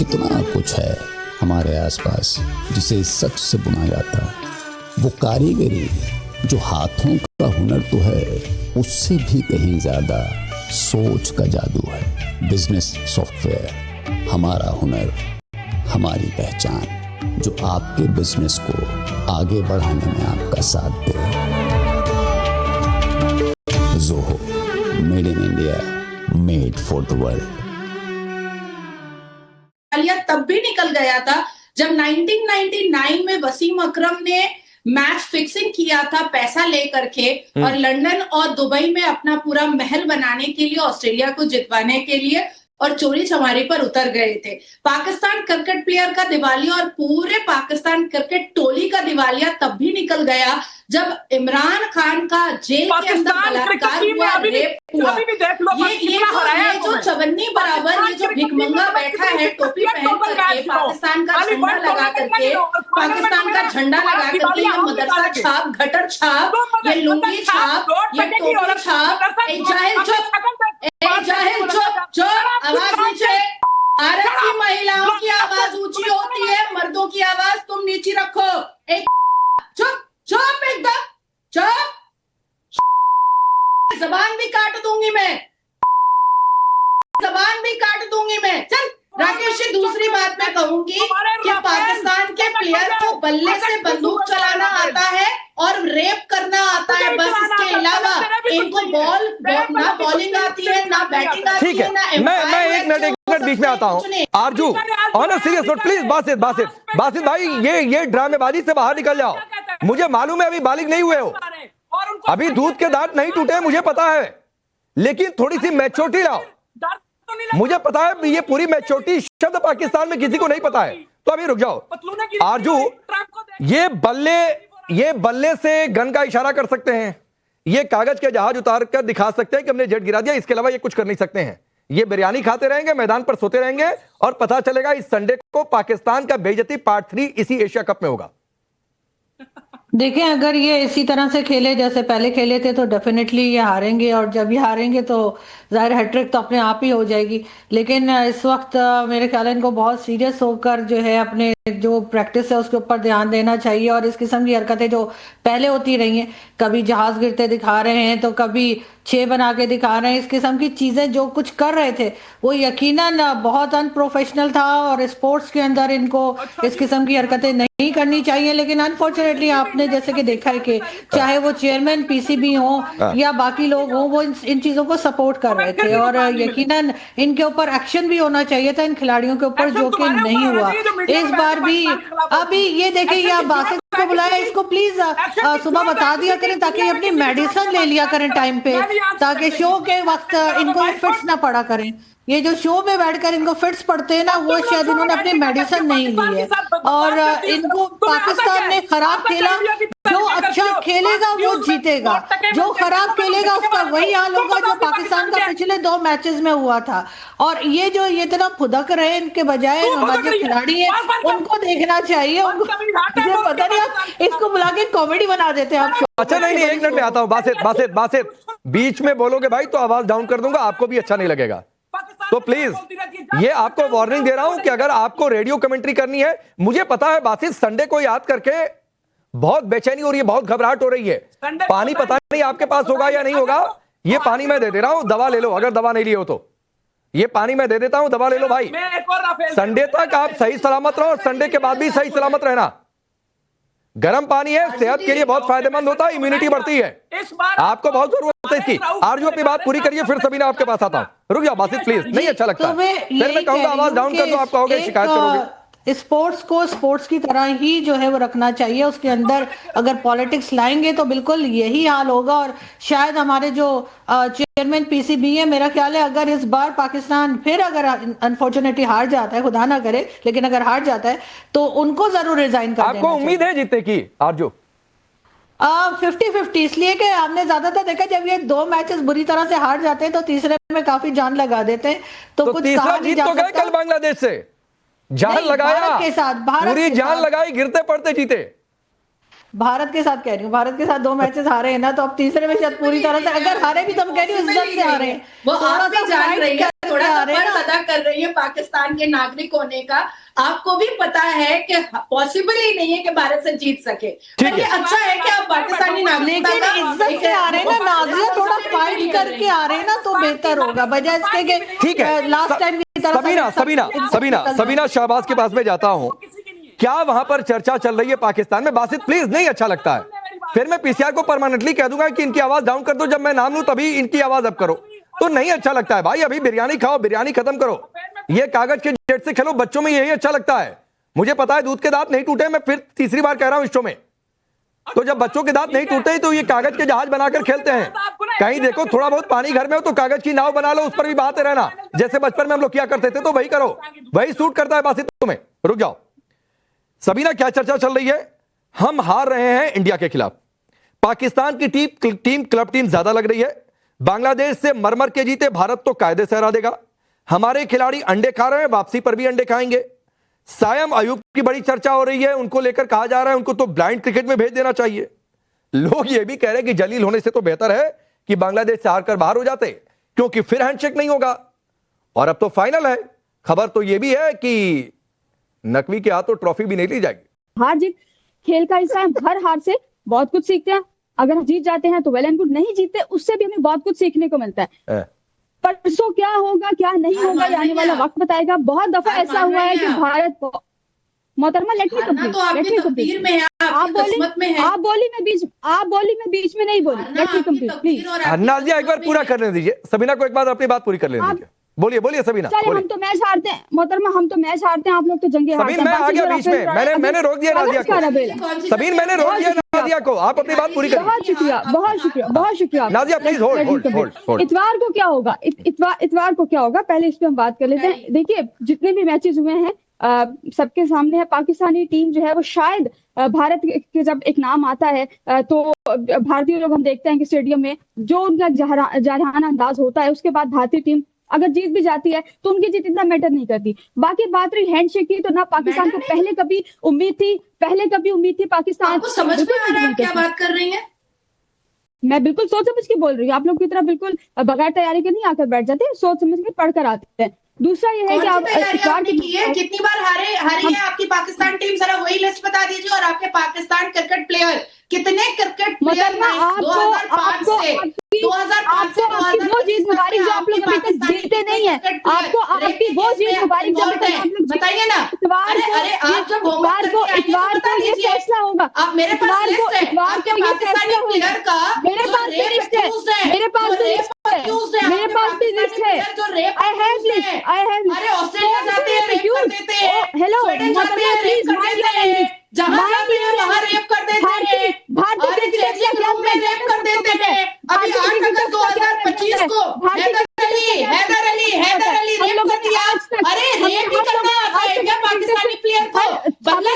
इतना कुछ है हमारे आसपास जिसे सच से बुना जाता है। वो कारीगरी जो हाथों का हुनर तो है, उससे भी कहीं ज्यादा सोच का जादू है। बिजनेस सॉफ्टवेयर, हमारा हुनर, हमारी पहचान, जो आपके बिजनेस को आगे बढ़ाने में आपका साथ दे। Zoho, made in India, made for the world. तब भी निकल गया था जब 1999 में वसीम अकरम ने मैच फिक्सिंग किया था पैसा लेकर के, और लंदन और दुबई में अपना पूरा महल बनाने के लिए, ऑस्ट्रेलिया को जितवाने के लिए और चोरी चमारी पर उतर गए थे। पाकिस्तान क्रिकेट प्लेयर का दिवालिया और पूरे पाकिस्तान क्रिकेट टोली का दिवालिया तब भी निकल गया जब इमरान खान का जेल के अंदर बलात्कार हुआ, रेप हुआ। ये जो चवन्नी बराबर ये जो भिखमंगा बैठा है टोपी पहन करके, पाकिस्तान का झंडा लगा करके, पाकिस्तान का झंडा लगा करके, ये मदरसा छाप, घटर छाप, ये लुंगी छाप, ये टोपी छाप, जाहिल चुप, आवाज नीचे। भारत की महिलाओं की आवाज ऊंची होती है, मर्दों की आवाज तुम नीचे रखो। एक चुप चुप, एकदम चुप। जबान भी काट दूंगी मैं, जबान भी काट दूंगी मैं। चल राकेश जी, दूसरी बात मैं कहूंगी कि पाकिस्तान के प्लेयर को बल्ले से बंदूक चलाना आता है और रेप करना आता है, बस इसके अलावा इनको ना बॉलिंग आती है, ना बैटिंग आती है, ना मैं एक मिनट बीच में आता हूँ। आरजू, on a serious note please, Basit भाई, ये ड्रामेबाजी से बाहर निकल जाओ। मुझे मालूम है अभी बालिग नहीं हुए हो, अभी दूध के दांत नहीं टूटे, मुझे पता है, लेकिन थोड़ी सी मैच्योरिटी लाओ। मुझे पता है ये पूरी मैच्योरिटी शब्द पाकिस्तान में किसी को नहीं पता है, तो अभी रुक जाओ। आरजू, ये बल्ले से गन का इशारा कर सकते हैं, ये कागज के जहाज उतार कर दिखा सकते हैं कि हमने जेट गिरा दिया, इसके अलावा ये कुछ कर नहीं सकते हैं। ये बिरयानी खाते रहेंगे, मैदान पर सोते रहेंगे, और पता चलेगा इस संडे को पाकिस्तान का बेइज्जती पार्ट 3 इसी एशिया कप में होगा। देखें, अगर ये इसी तरह से खेले जैसे पहले खेले थे तो डेफिनेटली ये हारेंगे, और जब ये हारेंगे तो जाहिर हैट्रिक तो अपने आप ही हो जाएगी। लेकिन इस वक्त मेरे ख्याल है इनको बहुत सीरियस होकर जो है अपने जो प्रैक्टिस है उसके ऊपर ध्यान देना चाहिए, और इस किस्म की हरकतें जो पहले होती रही हैं, कभी जहाज गिरते दिखा रहे हैं तो कभी 6 बना के दिखा रहे हैं, इस किस्म की चीज़ें जो कुछ कर रहे थे वो यकीनन बहुत अनप्रोफेशनल था, और स्पोर्ट्स के अंदर इनको इस किस्म की हरकतें नहीं करनी चाहिए। लेकिन अनफॉर्चुनेटली आपने जैसे कि देखा है कि चाहे वो चेयरमैन पीसीबी हो या बाकी लोग हों, वो इन चीज़ों को सपोर्ट कर रहे थे, और यकीनन इनके ऊपर एक्शन भी होना चाहिए था इन खिलाड़ियों के ऊपर, जो कि नहीं हुआ इस बार भी। अभी ये देखिए, ये आप बासित को बुलाया, इसको प्लीज सुबह बता दिया करें ताकि अपनी मेडिसिन ले लिया करें टाइम पे, ताकि शो के वक्त इनको फिट्स ना पड़ा करें। ये जो शो में बैठकर इनको फिट्स पड़ते हैं ना, वो शायद इन्होंने अपनी मेडिसिन नहीं ली है, और इनको पाकिस्तान ने खराब खेला। जो अच्छा खेलेगा वो जीतेगा, जो खराब खेलेगा उसका वही हाल होगा जो पाकिस्तान का पिछले 2 मैचेस में हुआ था। और ये जो ये तरह फुदक रहे हैं, इनके बजाय हमारे जो खिलाड़ी हैं उनको देखना चाहिए। उनको पता नहीं, आप इसको बुला के कॉमेडी बना देते हैं आप। अच्छा नहीं, 1 मिनट में आता हूँ। बासित बीच में बोलोगे भाई तो आवाज डाउन कर दूंगा, आपको भी अच्छा नहीं लगेगा, तो प्लीज ये आपको वार्निंग दे रहा हूं कि अगर आपको रेडियो कमेंट्री करनी है, मुझे पता है बासित संडे को याद करके बहुत बेचैनी हो रही है, बहुत घबराहट हो रही है। पानी पता नहीं आपके पास होगा या नहीं होगा, ये पानी मैं दे दे रहा हूं, दवा ले लो, अगर दवा नहीं लिए हो तो ये पानी मैं दे देता हूं, दवा ले लो भाई। संडे तक आप सही सलामत रहो, और संडे के बाद भी सही सलामत रहना। गर्म पानी है, सेहत के लिए बहुत फायदेमंद होता है, इम्यूनिटी बढ़ती है, आपको बहुत जरूरत है इसकी। आरजू अपनी बात पूरी करिए, फिर सभी ने आपके पास आता हूं। रुक जाओ बासित प्लीज, नहीं अच्छा लगता, फिर मैं कहूंगा आवाज डाउन कर दो, आप कहोगे शिकायत करोगे। स्पोर्ट्स को स्पोर्ट्स की तरह ही जो है वो रखना चाहिए, उसके अंदर अगर पॉलिटिक्स लाएंगे तो बिल्कुल यही हाल होगा। और शायद हमारे जो चेयरमैन पीसीबी है, मेरा ख्याल है अगर इस बार पाकिस्तान फिर अगर अनफॉर्चुनेटली हार जाता है, खुदा ना करे, लेकिन अगर हार जाता है तो उनको जरूर रिजाइन कर देना चाहिए। आपको उम्मीद है जीतने की आरजू? 50-50, इसलिए कि हमने ज्यादातर देखा जब ये 2 मैचेस बुरी तरह से हार जाते हैं तो तीसरे में काफी जान लगा देते हैं, तो कुछ तीसरा जीत तो गए कल बांग्लादेश से, जान लगाया, भारत के साथ, पूरी जान लगाई, गिरते पड़ते जीते। भारत के साथ कह रही हूँ, भारत के साथ 2 मैचेस हारे हैं ना, तो अब तीसरे में शायद पूरी तरह से अगर हारे भी तो हम कह रही हूँ इज्जत से हारे हैं। वो आप भी जान रही है, थोड़ा सा हारे फर्ज ना। अदा कर रही है पाकिस्तान के नागरिक होने का। आपको भी पता है कि पॉसिबल ही नहीं है कि भारत से जीत सके, ठीक पर ये है। अच्छा है कि आप पाकिस्तानी नागरिकता लेकिन का इज्जत से आ रहे हैं ना, नाज़िया थोड़ा फाइट करके आ रहे हैं ना, तो बेहतर होगा बजाय इसके कि ठीक है। लास्ट टाइम की तरह सबीना शाहबाज के पास में जाता हूं। क्या वहां पर चर्चा चल रही है पाकिस्तान में? बासित प्लीज, नहीं अच्छा लगता है। फिर मैं पीसीआर को परमानेंटली कह दूंगा कि इनकी आवाज डाउन कर दो, जब मैं नाम लूं तभी इनकी आवाज अप करो। तो नहीं अच्छा लगता है भाई। अभी बिरयानी खाओ, बिरयानी खत्म करो, ये कागज के जेट से खेलो। बच्चों में यही अच्छा लगता है। मुझे पता है दूध के दांत नहीं टूटे, मैं फिर तीसरी बार कह रहा हूं इस शो में। तो जब बच्चों के दांत नहीं टूटे तो ये कागज के जहाज बनाकर खेलते हैं। कहीं देखो थोड़ा बहुत पानी घर में हो तो कागज की नाव बना लो, उस पर भी बहाते रहना, जैसे बचपन में हम लोग किया करते थे। तो वही करो, वही सूट करता है बासित तुम्हें। रुक जाओ सबीना, क्या चर्चा चल रही है? हम हार रहे हैं इंडिया के खिलाफ। पाकिस्तान की टीम क्लब टीम ज्यादा लग रही है। बांग्लादेश से मरमर के जीते भारत तो कायदे से हरा देगा। हमारे खिलाड़ी अंडे खा रहे हैं, वापसी पर भी अंडे खाएंगे। सायम अयूब की बड़ी चर्चा हो रही है, उनको लेकर कहा जा रहा है उनको तो ब्लाइंड क्रिकेट में भेज देना चाहिए। लोग ये भी कह रहे हैं कि जलील होने से तो बेहतर है कि बांग्लादेश से हारकर बाहर हो जाते, क्योंकि फिर हैंडशेक नहीं होगा। और अब तो फाइनल है। खबर तो यह भी है कि नकवी के हाथों ट्रॉफी भी नहीं ली जाएगी। हार जीत खेल का हिस्सा है। हर हार से बहुत कुछ सीखते हैं। अगर हम जीत जाते हैं तो वेल एंड गुड, नहीं जीतते उससे भी हमें बहुत कुछ सीखने को मिलता है। परसों क्या होगा क्या नहीं होगा ये आने वाला वक्त बताएगा। बहुत दफा ऐसा हुआ है कि भारत को मोहतरमा लेट मी कंप्लीट आप बोली में बीच में नहीं बोली। Let me complete please. Nazia एक बार पूरा करने दीजिए, सबीना को एक बार अपनी बात पूरी कर लेने दीजिए। बोलिए बोलिए सबीना। चलिए हम तो मैच हारते हैं मोहतरमा, हम तो मैच हारते हैं, आप लोग तो जंगे हारते हैं। मैं आ गया बीच में, मैंने रोक दिया नाज़िया को। सबीन मैंने रोक दिया नाज़िया को, आप अपनी बात पूरी करिए। बहुत शुक्रिया, बहुत शुक्रिया, बहुत शुक्रिया। Nazia please hold. इतवार को क्या होगा, इतवार को क्या होगा, पहले इस पे हम बात कर लेते हैं। देखिए जितने भी मैचेस हुए हैं सबके सामने है। पाकिस्तानी टीम जो है वो शायद भारत के जब एक नाम आता है तो भारतीय लोग हम देखते हैं कि स्टेडियम में जो उनका जारहाना अंदाज होता है, उसके बाद भारतीय टीम अगर जीत भी जाती है तो उनकी जीत इतना मैटर नहीं करती। बाकी बात रही हैंडशेक की, तो ना पाकिस्तान को पहले कभी उम्मीद थी पाकिस्तान। आपको समझ में आ रहा है आप क्या बात कर रही हैं? मैं बिल्कुल सोच समझ के बोल रही हूँ। आप लोग की तरह बिल्कुल बगैर तैयारी के नहीं आकर बैठ जाते, सोच समझ के पढ़कर आते हैं। दूसरा ये है कि आप कितनी बार हारी है आपकी पाकिस्तान टीम? जरा वही लिस्ट बता दीजिए। और आपके पाकिस्तान क्रिकेट प्लेयर कितने क्रिकेट प्लेयर 2005 से 2005 से वो जीत मुबारक जो आप लोग अभी तक जीते नहीं है। आपको आपकी वो जीत मुबारक जो अभी तक आप लोग बताइए ना। अरे आप जब इतवार को ये फैसला होगा। आप मेरे पास लिस्ट है आपके पाकिस्तानी प्लेयर का, मेरे पास भी लिस्ट है, मेरे पास भी लिस्ट है। I have list. अरे ऑस्ट्रेलिया जाते हैं रेप कर देते हैं, hello please mind your language. जहां जाते हैं वहां रेप कर देते हैं। अरे चेंजिंग रूम में रेप कर देते हैं। अभी 8 अगस्त 2025 को हैदर अली रेप कर दिया। अरे रेप ही करना आता है क्या पाकिस्तानी प्लेयर को? बल्ला